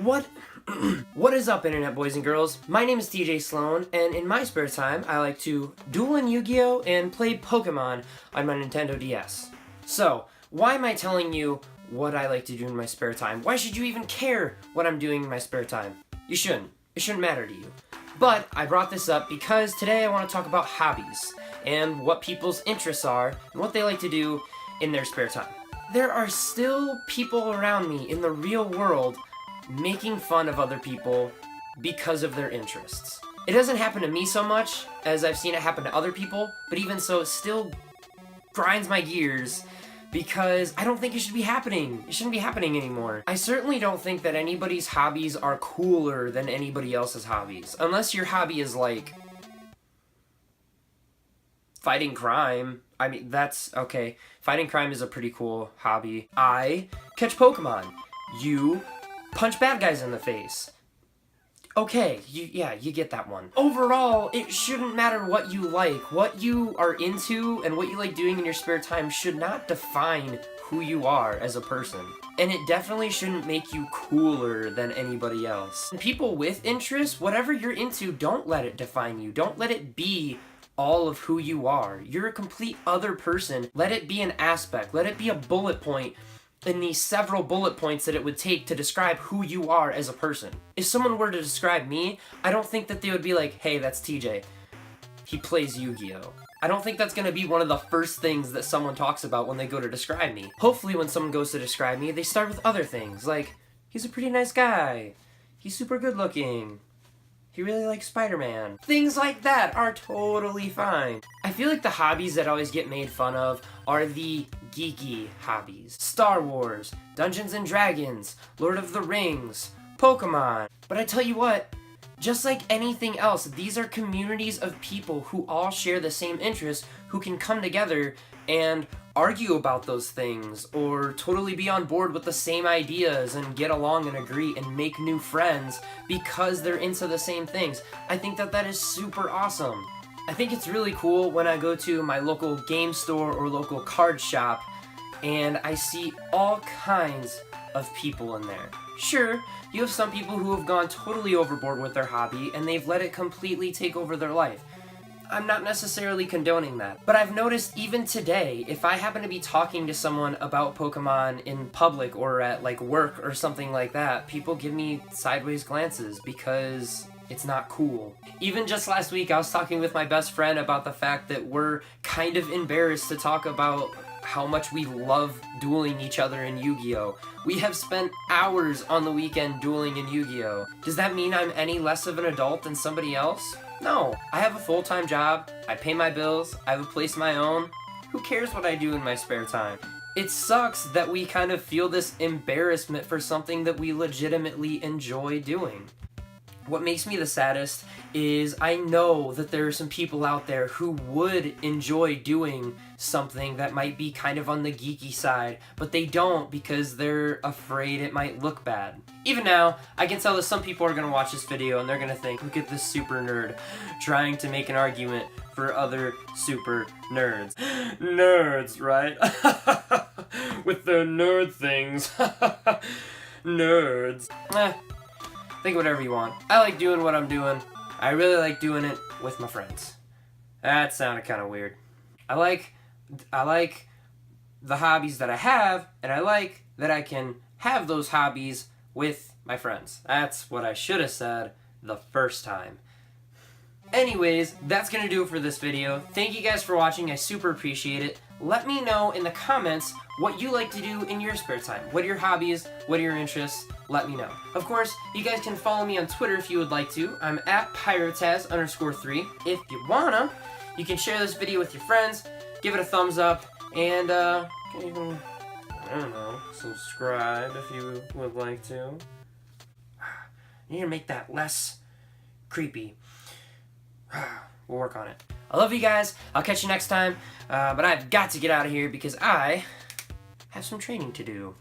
What what is up, internet boys and girls? My name is TJ Sloan, and in my spare time I like to duel in Yu-Gi-Oh! And play Pokemon on my Nintendo DS. So, why am I telling you what I like to do in my spare time? Why should you even care what I'm doing in my spare time? You shouldn't. It shouldn't matter to you. But I brought this up because today I want to talk about hobbies and what people's interests are and what they like to do in their spare time. There are still people around me in the real world making fun of other people because of their interests. It doesn't happen to me so much as I've seen it happen to other people, but even so, it still grinds my gears because I don't think it should be happening. It shouldn't be happening anymore. I certainly don't think that anybody's hobbies are cooler than anybody else's hobbies, unless your hobby is like fighting crime. I mean, that's okay. Fighting crime is a pretty cool hobby. I catch Pokemon. You punch bad guys in the face. Okay, you get that one. Overall, it shouldn't matter what you like. What you are into and what you like doing in your spare time should not define who you are as a person. And it definitely shouldn't make you cooler than anybody else. And people with interests, whatever you're into, don't let it define you. Don't let it be all of who you are. You're a complete other person. Let it be an aspect. Let it be a bullet point in the several bullet points that it would take to describe who you are as a person. If someone were to describe me, I don't think that they would be like, hey, that's TJ. He plays Yu-Gi-Oh! I don't think that's gonna be one of the first things that someone talks about when they go to describe me. Hopefully when someone goes to describe me, they start with other things, like, he's a pretty nice guy. He's super good looking. He really likes Spider-Man. Things like that are totally fine. I feel like the hobbies that always get made fun of are the geeky hobbies. Star Wars, Dungeons and Dragons, Lord of the Rings, Pokemon. But I tell you what, just like anything else, these are communities of people who all share the same interests, who can come together and argue about those things, or totally be on board with the same ideas and get along and agree and make new friends because they're into the same things. I think that that is super awesome. I think it's really cool when I go to my local game store or local card shop and I see all kinds of people in there. Sure, you have some people who have gone totally overboard with their hobby and they've let it completely take over their life. I'm not necessarily condoning that, but I've noticed even today, if I happen to be talking to someone about Pokemon in public or at like work or something like that, people give me sideways glances because it's not cool. Even just last week, I was talking with my best friend about the fact that we're kind of embarrassed to talk about how much we love dueling each other in Yu-Gi-Oh! We have spent hours on the weekend dueling in Yu-Gi-Oh! Does that mean I'm any less of an adult than somebody else? No. I have a full-time job, I pay my bills, I have a place of my own. Who cares what I do in my spare time? It sucks that we kind of feel this embarrassment for something that we legitimately enjoy doing. What makes me the saddest is I know that there are some people out there who would enjoy doing something that might be kind of on the geeky side, but they don't because they're afraid it might look bad. Even now, I can tell that some people are going to watch this video and they're going to think, look at this super nerd trying to make an argument for other super nerds. Nerds, right? With their nerd things. Nerds. Think whatever you want. I like doing what I'm doing. I really like doing it with my friends. That sounded kind of weird. I like the hobbies that I have, and I like that I can have those hobbies with my friends. That's what I should have said the first time. Anyways, that's gonna do it for this video. Thank you guys for watching. I super appreciate it. Let me know in the comments what you like to do in your spare time. What are your hobbies? What are your interests? Let me know. Of course, you guys can follow me on Twitter if you would like to. I'm at Pyrotaz_3. If you wanna, you can share this video with your friends, give it a thumbs up, and can even, I don't know, subscribe if you would like to. I need to make that less creepy. We'll work on it. I love you guys. I'll catch you next time. But I've got to get out of here because I have some training to do.